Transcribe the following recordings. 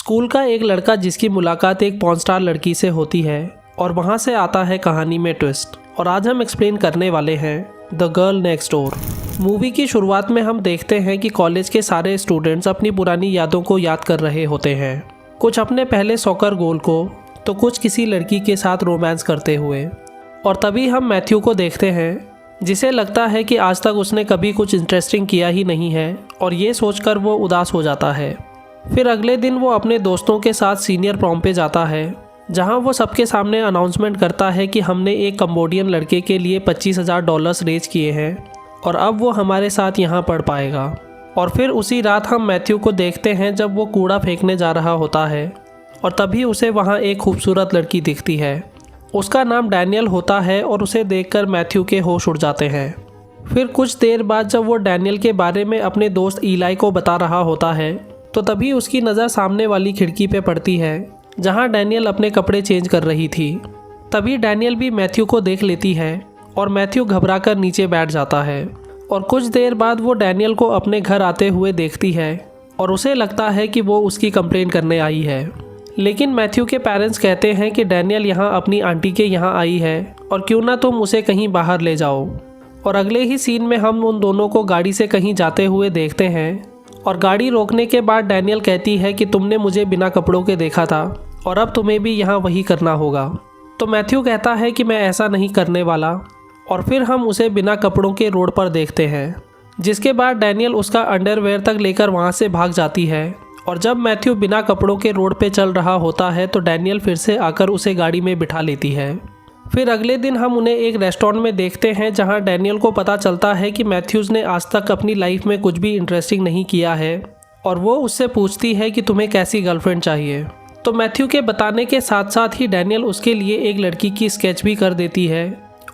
School का एक लड़का जिसकी मुलाकात एक पॉर्न स्टार लड़की से होती है और वहाँ से आता है कहानी में ट्विस्ट। और आज हम एक्सप्लेन करने वाले हैं the girl next door. Movie की शुरुआत में हम देखते हैं कि कॉलेज के सारे स्टूडेंट्स अपनी पुरानी यादों को याद कर रहे होते हैं, कुछ अपने पहले सॉकर गोल को तो कुछ किसी लड़की के साथ रोमांस करते हुए। और तभी हम मैथ्यू को देखते हैं जिसे लगता है कि आज तक उसने कभी कुछ इंटरेस्टिंग किया ही नहीं है और ये सोचकर वो उदास हो जाता है। फिर अगले दिन वो अपने दोस्तों के साथ सीनियर प्रॉम पे जाता है, जहां वो सबके सामने अनाउंसमेंट करता है कि हमने एक कंबोडियन लड़के के लिए $25,000 रेज किए हैं और अब वो हमारे साथ यहाँ पढ़ पाएगा। और फिर उसी रात हम मैथ्यू को देखते हैं जब वो कूड़ा फेंकने जा रहा होता है और तभी उसे वहाँ एक खूबसूरत लड़की दिखती है। उसका नाम डैनियल होता है और उसे देखकर मैथ्यू के होश उड़ जाते हैं। फिर कुछ देर बाद जब वो डैनियल के बारे में अपने दोस्त ईलाई को बता रहा होता है तो तभी उसकी नज़र सामने वाली खिड़की पे पड़ती है जहां डैनियल अपने कपड़े चेंज कर रही थी। तभी डैनियल भी मैथ्यू को देख लेती है और मैथ्यू घबराकर नीचे बैठ जाता है। और कुछ देर बाद वो डैनियल को अपने घर आते हुए देखती है और उसे लगता है कि वो उसकी कंप्लेंट करने आई है। लेकिन मैथ्यू के पेरेंट्स कहते हैं कि डैनियल यहाँ अपनी आंटी के यहाँ आई है और क्यों ना तुम उसे कहीं बाहर ले जाओ। और अगले ही सीन में हम उन दोनों को गाड़ी से कहीं जाते हुए देखते हैं और गाड़ी रोकने के बाद डैनियल कहती है कि तुमने मुझे बिना कपड़ों के देखा था और अब तुम्हें भी यहाँ वही करना होगा। तो मैथ्यू कहता है कि मैं ऐसा नहीं करने वाला और फिर हम उसे बिना कपड़ों के रोड पर देखते हैं, जिसके बाद डैनियल उसका अंडरवेयर तक लेकर वहाँ से भाग जाती है। और जब मैथ्यू बिना कपड़ों के रोड पे चल रहा होता है तो डैनियल फिर से आकर उसे गाड़ी में बिठा लेती है। फिर अगले दिन हम उन्हें एक रेस्टोरेंट में देखते हैं जहां डैनियल को पता चलता है कि मैथ्यूज़ ने आज तक अपनी लाइफ में कुछ भी इंटरेस्टिंग नहीं किया है और वो उससे पूछती है कि तुम्हें कैसी गर्लफ्रेंड चाहिए। तो मैथ्यू के बताने के साथ साथ ही डैनियल उसके लिए एक लड़की की स्केच भी कर देती है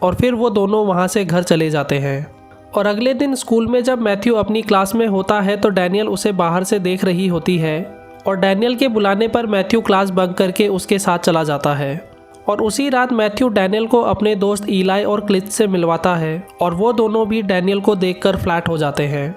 और फिर वो दोनों वहाँ से घर चले जाते हैं। और अगले दिन स्कूल में जब मैथ्यू अपनी क्लास में होता है तो डैनियल उसे बाहर से देख रही होती है और डैनियल के बुलाने पर मैथ्यू क्लास बंक करके उसके साथ चला जाता है। और उसी रात मैथ्यू डैनियल को अपने दोस्त ईलाई और क्लिच से मिलवाता है और वो दोनों भी डैनियल को देखकर फ्लैट हो जाते हैं।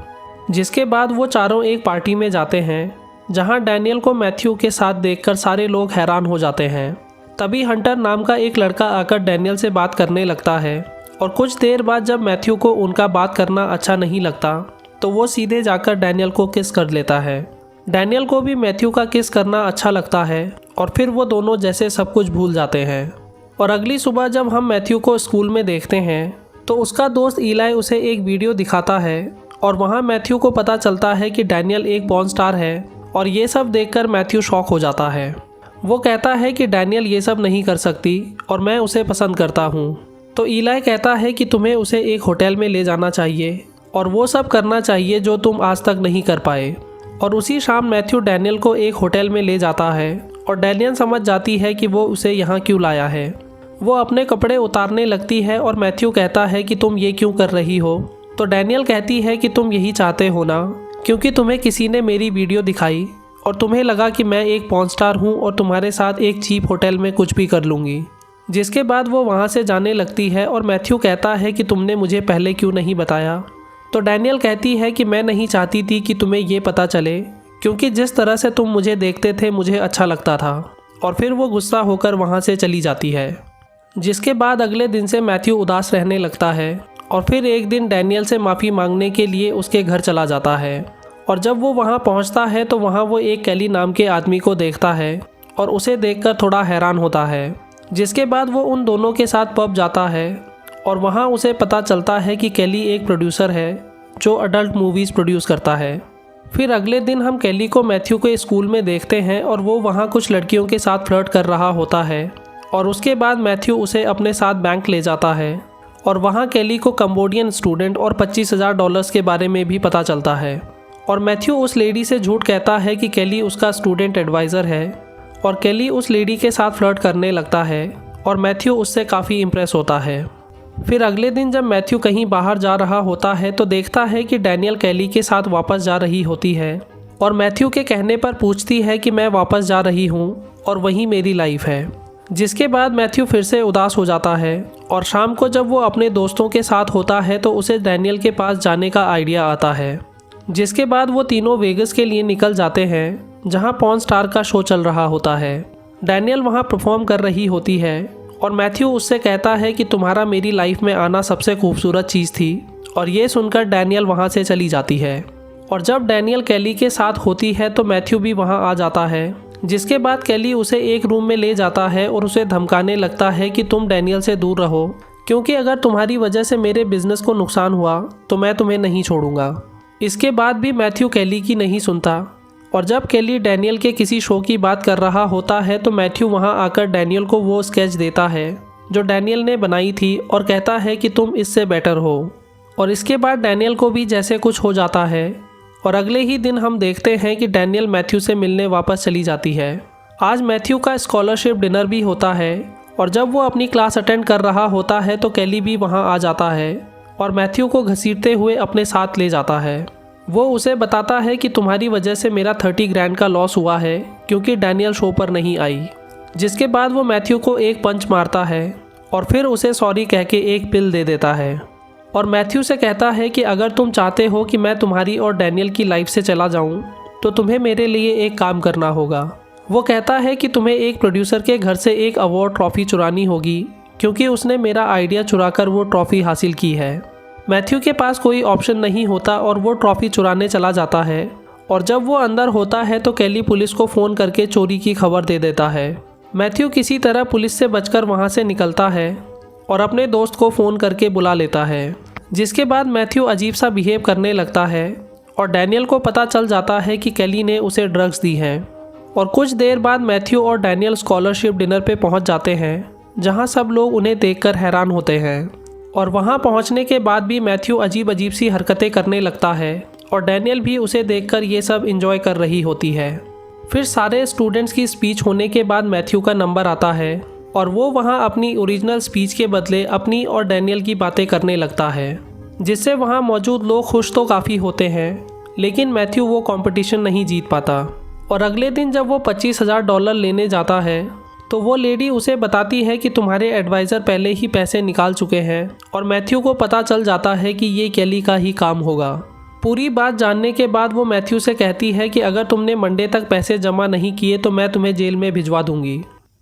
जिसके बाद वो चारों एक पार्टी में जाते हैं जहां डैनियल को मैथ्यू के साथ देखकर सारे लोग हैरान हो जाते हैं। तभी हंटर नाम का एक लड़का आकर डैनियल से बात करने लगता है और कुछ देर बाद जब मैथ्यू को उनका बात करना अच्छा नहीं लगता तो वो सीधे जाकर डैनियल को किस कर लेता है। डैनियल को भी मैथ्यू का किस करना अच्छा लगता है और फिर वो दोनों जैसे सब कुछ भूल जाते हैं। और अगली सुबह जब हम मैथ्यू को स्कूल में देखते हैं तो उसका दोस्त ईलाई उसे एक वीडियो दिखाता है और वहाँ मैथ्यू को पता चलता है कि डैनियल एक पॉर्न स्टार है। और ये सब देखकर मैथ्यू शॉक हो जाता है। वो कहता है कि डैनियल ये सब नहीं कर सकती और मैं उसे पसंद करता हूँ। तो ईलाई कहता है कि तुम्हें उसे एक होटल में ले जाना चाहिए और वो सब करना चाहिए जो तुम आज तक नहीं कर पाए। और उसी शाम मैथ्यू डैनियल को एक होटल में ले जाता है और डैनियल समझ जाती है कि वो उसे यहाँ क्यों लाया है। वो अपने कपड़े उतारने लगती है और मैथ्यू कहता है कि तुम ये क्यों कर रही हो। तो डैनियल कहती है कि तुम यही चाहते हो ना, क्योंकि तुम्हें किसी ने मेरी वीडियो दिखाई और तुम्हें लगा कि मैं एक पॉर्न स्टार हूँ और तुम्हारे साथ एक चीप होटल में कुछ भी कर लूँगी। जिसके बाद वो वहाँ से जाने लगती है और मैथ्यू कहता है कि तुमने मुझे पहले क्यों नहीं बताया। तो डैनियल कहती है कि मैं नहीं चाहती थी कि तुम्हें ये पता चले, क्योंकि जिस तरह से तुम मुझे देखते थे मुझे अच्छा लगता था। और फिर वो गुस्सा होकर वहाँ से चली जाती है। जिसके बाद अगले दिन से मैथ्यू उदास रहने लगता है और फिर एक दिन डैनियल से माफ़ी मांगने के लिए उसके घर चला जाता है। और जब वो वहाँ पहुँचता है तो वहाँ वो एक कैली नाम के आदमी को देखता है और उसे देखकर थोड़ा हैरान होता है। जिसके बाद वो उन दोनों के साथ पब जाता है और वहाँ उसे पता चलता है कि कैली एक प्रोड्यूसर है जो अडल्ट मूवीज़ प्रोड्यूस करता है। फिर अगले दिन हम कैली को मैथ्यू के स्कूल में देखते हैं और वो वहाँ कुछ लड़कियों के साथ फ्लर्ट कर रहा होता है। और उसके बाद मैथ्यू उसे अपने साथ बैंक ले जाता है और वहाँ कैली को कंबोडियन स्टूडेंट और $25,000 के बारे में भी पता चलता है। और मैथ्यू उस लेडी से झूठ कहता है कि कैली उसका स्टूडेंट एडवाइज़र है और कैली उस लेडी के साथ फ्लर्ट करने लगता है और मैथ्यू उससे काफ़ी इम्प्रेस होता है। फिर अगले दिन जब मैथ्यू कहीं बाहर जा रहा होता है तो देखता है कि डैनियल कैली के साथ वापस जा रही होती है और मैथ्यू के कहने पर पूछती है कि मैं वापस जा रही हूँ और वही मेरी लाइफ है। जिसके बाद मैथ्यू फिर से उदास हो जाता है और शाम को जब वो अपने दोस्तों के साथ होता है तो उसे डैनियल के पास जाने का आइडिया आता है। जिसके बाद वो तीनों वेगस के लिए निकल जाते हैं जहां पॉर्न स्टार का शो चल रहा होता है। डैनियल वहां परफॉर्म कर रही होती है और मैथ्यू उससे कहता है कि तुम्हारा मेरी लाइफ में आना सबसे खूबसूरत चीज़ थी, और ये सुनकर डैनियल वहां से चली जाती है। और जब डैनियल केली के साथ होती है तो मैथ्यू भी वहां आ जाता है, जिसके बाद केली उसे एक रूम में ले जाता है और उसे धमकाने लगता है कि तुम डैनियल से दूर रहो, क्योंकि अगर तुम्हारी वजह से मेरे बिजनेस को नुकसान हुआ तो मैं तुम्हें नहीं छोड़ूंगा। इसके बाद भी मैथ्यू केली की नहीं सुनता, और जब केली डैनियल के किसी शो की बात कर रहा होता है तो मैथ्यू वहां आकर डैनियल को वो स्केच देता है जो डैनियल ने बनाई थी और कहता है कि तुम इससे बेटर हो। और इसके बाद डैनियल को भी जैसे कुछ हो जाता है और अगले ही दिन हम देखते हैं कि डैनियल मैथ्यू से मिलने वापस चली जाती है। आज मैथ्यू का स्कॉलरशिप डिनर भी होता है और जब वो अपनी क्लास अटेंड कर रहा होता है तो केली भी वहाँ आ जाता है और मैथ्यू को घसीटते हुए अपने साथ ले जाता है। वो उसे बताता है कि तुम्हारी वजह से मेरा 30 ग्रैंड का लॉस हुआ है क्योंकि डैनियल शो पर नहीं आई। जिसके बाद वो मैथ्यू को एक पंच मारता है और फिर उसे सॉरी कह के एक पिल दे देता है और मैथ्यू से कहता है कि अगर तुम चाहते हो कि मैं तुम्हारी और डैनियल की लाइफ से चला जाऊं तो तुम्हें मेरे लिए एक काम करना होगा। वो कहता है कि तुम्हें एक प्रोड्यूसर के घर से एक अवार्ड ट्रॉफी चुरानी होगी क्योंकि उसने मेरा आइडिया चुराकर वो ट्रॉफी हासिल की है। मैथ्यू के पास कोई ऑप्शन नहीं होता और वो ट्रॉफी चुराने चला जाता है, और जब वो अंदर होता है तो केली पुलिस को फ़ोन करके चोरी की खबर दे देता है। मैथ्यू किसी तरह पुलिस से बचकर वहाँ से निकलता है और अपने दोस्त को फ़ोन करके बुला लेता है, जिसके बाद मैथ्यू अजीब सा बिहेव करने लगता है और डैनियल को पता चल जाता है कि केली ने उसे ड्रग्स दी हैं। और कुछ देर बाद मैथ्यू और डैनियल स्कॉलरशिप डिनर पे पहुंच जाते हैं, जहां सब लोग उन्हें देखकर हैरान होते हैं। और वहां पहुंचने के बाद भी मैथ्यू अजीब अजीब सी हरकतें करने लगता है और डैनियल भी उसे देखकर ये सब एंजॉय कर रही होती है। फिर सारे स्टूडेंट्स की स्पीच होने के बाद मैथ्यू का नंबर आता है और वो वहाँ अपनी ओरिजिनल स्पीच के बदले अपनी और डैनियल की बातें करने लगता है, जिससे वहाँ मौजूद लोग खुश तो काफ़ी होते हैं, लेकिन मैथ्यू वो कंपटीशन नहीं जीत पाता। और अगले दिन जब वो $25,000 लेने जाता है तो वो लेडी उसे बताती है कि तुम्हारे एडवाइज़र पहले ही पैसे निकाल चुके हैं, और मैथ्यू को पता चल जाता है कि ये केली का ही काम होगा। पूरी बात जानने के बाद वो मैथ्यू से कहती है कि अगर तुमने मंडे तक पैसे जमा नहीं किए तो मैं तुम्हें जेल में भिजवा दूंगी।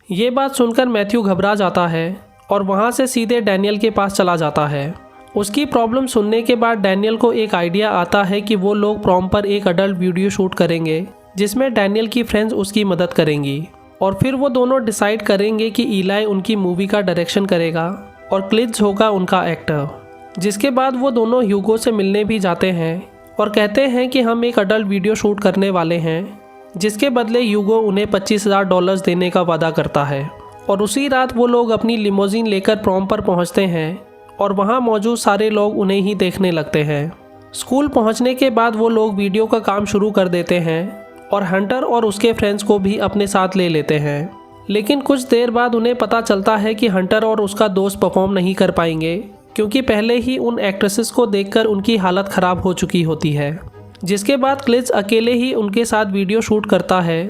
ये बात सुनकर मैथ्यू घबरा जाता है और वहाँ से सीधे डैनियल के पास चला जाता है। उसकी प्रॉब्लम सुनने के बाद डैनियल को एक आइडिया आता है कि वो लोग प्रॉम पर एक अडल्ट वीडियो शूट करेंगे जिसमें डैनियल की फ्रेंड्स उसकी मदद करेंगी, और फिर वो दोनों डिसाइड करेंगे कि इलाई उनकी मूवी का डायरेक्शन करेगा और क्लिज होगा उनका एक्टर। जिसके बाद वो दोनों ह्यूगो से मिलने भी जाते हैं और कहते हैं कि हम एक अडल्ट वीडियो शूट करने वाले हैं, जिसके बदले ह्यूगो उन्हें $25,000 देने का वादा करता है। और उसी रात वो लोग अपनी लिमोजिन लेकर प्रॉम पर पहुंचते हैं और वहां मौजूद सारे लोग उन्हें ही देखने लगते हैं। स्कूल पहुंचने के बाद वो लोग वीडियो का काम शुरू कर देते हैं और हंटर और उसके फ्रेंड्स को भी अपने साथ ले लेते हैं। लेकिन कुछ देर बाद उन्हें पता चलता है कि हंटर और उसका दोस्त परफॉर्म नहीं कर पाएंगे क्योंकि पहले ही उन एक्ट्रेसेस को देखकर उनकी हालत ख़राब हो चुकी होती है। जिसके बाद क्लिज अकेले ही उनके साथ वीडियो शूट करता है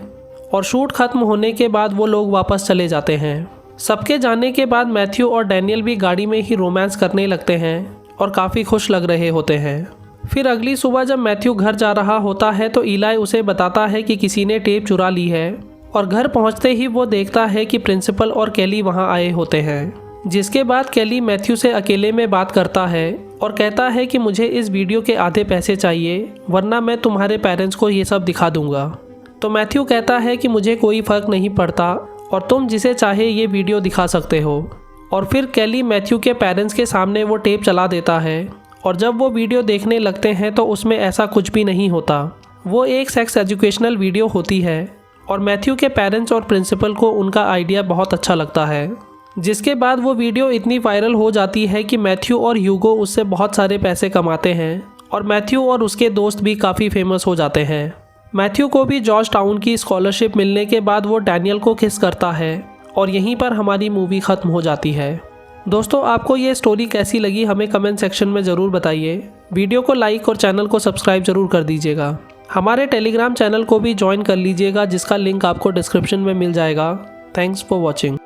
और शूट खत्म होने के बाद वो लोग वापस चले जाते हैं। सबके जाने के बाद मैथ्यू और डैनियल भी गाड़ी में ही रोमांस करने लगते हैं और काफ़ी खुश लग रहे होते हैं। फिर अगली सुबह जब मैथ्यू घर जा रहा होता है तो इलाई उसे बताता है कि किसी ने टेप चुरा ली है, और घर पहुंचते ही वो देखता है कि प्रिंसिपल और केली वहां आए होते हैं। जिसके बाद केली मैथ्यू से अकेले में बात करता है और कहता है कि मुझे इस वीडियो के आधे पैसे चाहिए, वरना मैं तुम्हारे पेरेंट्स को ये सब दिखा दूंगा। तो मैथ्यू कहता है कि मुझे कोई फ़र्क नहीं पड़ता और तुम जिसे चाहे ये वीडियो दिखा सकते हो। और फिर केली मैथ्यू के पेरेंट्स के सामने वो टेप चला देता है, और जब वो वीडियो देखने लगते हैं तो उसमें ऐसा कुछ भी नहीं होता। वो एक सेक्स एजुकेशनल वीडियो होती है और मैथ्यू के पेरेंट्स और प्रिंसिपल को उनका आइडिया बहुत अच्छा लगता है। जिसके बाद वो वीडियो इतनी वायरल हो जाती है कि मैथ्यू और ह्यूगो उससे बहुत सारे पैसे कमाते हैं और मैथ्यू और उसके दोस्त भी काफ़ी फेमस हो जाते हैं। मैथ्यू को भी जॉर्ज टाउन की स्कॉलरशिप मिलने के बाद वो डैनियल को किस करता है और यहीं पर हमारी मूवी ख़त्म हो जाती है। दोस्तों, आपको ये स्टोरी कैसी लगी हमें कमेंट सेक्शन में ज़रूर बताइए। वीडियो को लाइक और चैनल को सब्सक्राइब ज़रूर कर दीजिएगा। हमारे टेलीग्राम चैनल को भी ज्वाइन कर लीजिएगा, जिसका लिंक आपको डिस्क्रिप्शन में मिल जाएगा। Thanks for watching.